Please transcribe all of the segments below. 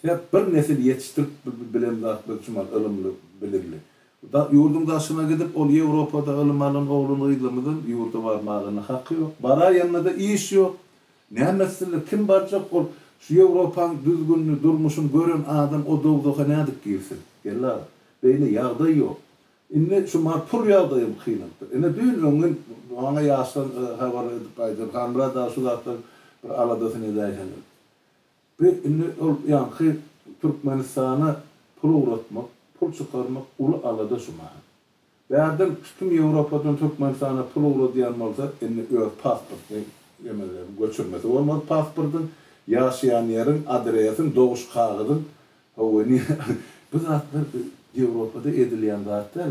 hep bir nesil yetiştirip bilen dağıtmak için ılımlı, bilimli. Da yurdun daşına gidip ol Avrupa'da ılım alın oğlunu ılımıdın yurda varmağının hakkı yok. Bara yanına da iş yok. Ne mesele kim baracak ol şu Avrupa'nın düzgünlüğü durmuşun gören adam o doğduğuna ne adık girsin. Gel la. Böyle yağda yok. İnne şu marpur yağdayım kıynaktır. İnne düğün onun ona yaşan havar edip aydır. Kamra da şu da bir aladasını edeyken. Ve inne yankı Türkmenistan'a pul uğratmak, pul çıkarmak ulu alada şu maha. Verdim kim Avrupa'dan Türkmenistan'a pul uğratayan olsa inne öz pasport göçürmesi. Olmaz pasportun yaşayan yerin adresin doğuş kağıdın. Bu zatlar Avrupa'da edilen zatlar.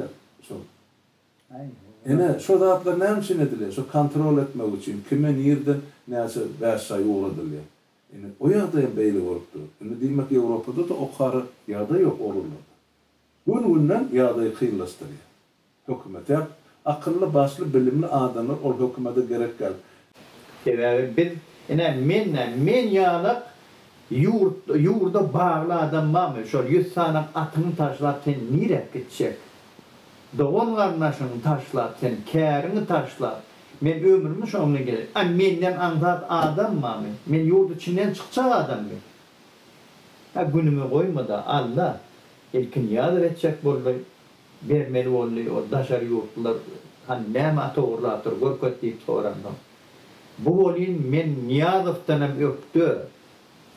Ene şu zatlar ne için ediliyor? Şu kontrol etmek için kime nereden neyse versay uğradılıyor. Yani o yağda böyle olupdu. Yani demek Avrupa'da da o karı yağda yok olurlar. Bununla yağdayı kıyırlaştırıyor. Hükümet hep akıllı, başlı, bilimli adamlar o hükümete gerek geldi. Biz men yağlık yurda bağlı adam var mı? Şöyle 100 tane atını taşlar sen nereye gidecek? Doğun karnaşını taşlar sen, kârını taşlar. Men ömrümü şonuna gelir. Menden anzat adam var mı? Men yurt içinden çıkacak adam mı? Günümü koymadı Allah. İlkin yağdır edecek bollu. Vermeli bollu. O daşarı yurtlar. Neyme atı uğurlatır. Gorkot deyip soğrandım. Bu bolin men Niyazov'tanım öptü.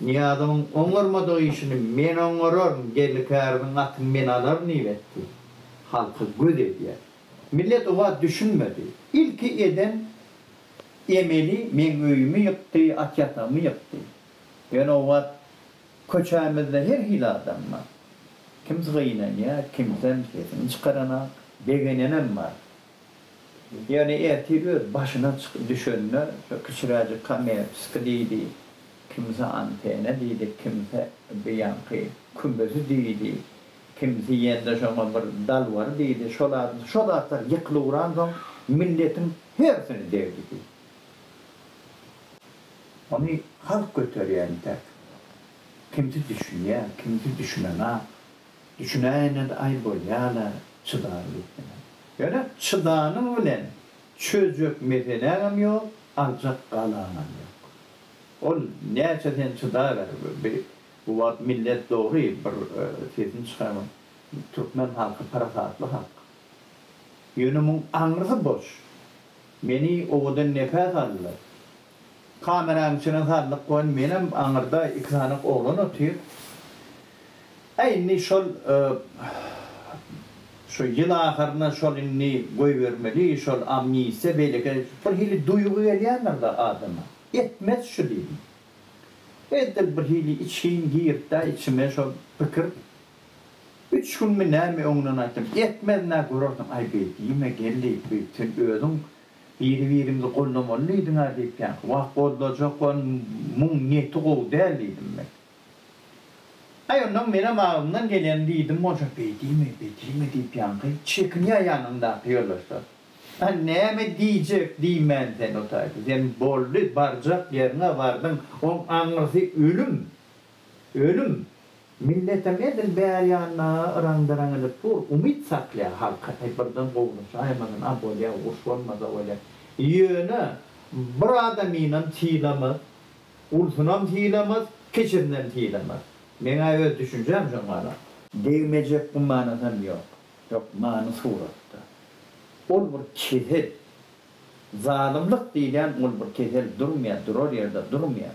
Niyazov'un oňarmadygy işini men oňararım. Gelli kärbiň atyn men alar niýetdi. Halky göz edýär. Millet owa düşünmedi. İlki eden emeli men öýümi ýykdy, atýatamy ýykdy. Ýöne owa köçämizde her hil adam var. Kimse gynanýar, kimse sesini çykarana, begenenem var. Yani erteliyor, başına düşenler, kıçıracı kamera psikolojiydi, kimse antene değildi, kimse bir yankı kümbesi değildi, kimse yende şoma bir dal var değildi, şolatlar yıkılı uğran zaman milletin hepsini devdi. Onu halk götürüyor tek. Kimse düşünüyor, kimse düşünene, düşünene de ay boyala çıdarlık. Yani çıdağının bilen çözük meselem yok, ancak kalanım yok. O neyse çıdağı ver. Bu vaat millet doğru bir sesini çıkarmam. Türkmen halkı parafatlı halk. Yönümün anrısı boş. Beni oğudan nefes aldılar. Kameranın içine sarılık koyun, benim anırda iki tane oğlan otuyor. Aynı şol şu yıl ahırına şol inni koy vermeli, şol amniyse belki bir hili duygu geliyorlar da adama. Etmez şu değil. Edil bir hili içeyim giyip de içime şol fikir. 3 gün mü ne mi ondan açtım. Etmez ne görürdüm. Ay beydiyime geldi. Bütün ödüm. Birimde kollamalıydım ha deyip yani. Vah kollacak on mun niyeti kov değerliydim ben. Ay ondan benim ağımdan gelen deydim. Onca beydiyime deyip yani. Çekiniyor yanımda yapıyorlar. Ne mi diyecek diymen sen o taydı. Yani bollu barcak yerine vardın. On anlısı ölüm. Ölüm. Milletem edin beyanına randıranılıp dur. Umit saklaya halka. Buradan kovmuş. Aymanın abolya uçulmaz öyle. Yöne bir adamıyla tilamaz. Ulsunam tilamaz. Keçirinden tilamaz. Bana öyle düşüneceğim şunlara. Değmeyecek bu manasam yok. Yok manı suratta. Ol bir kehil. Zalimlik diyen ol bir kehil durmuyor. Durur yerde durmuyor.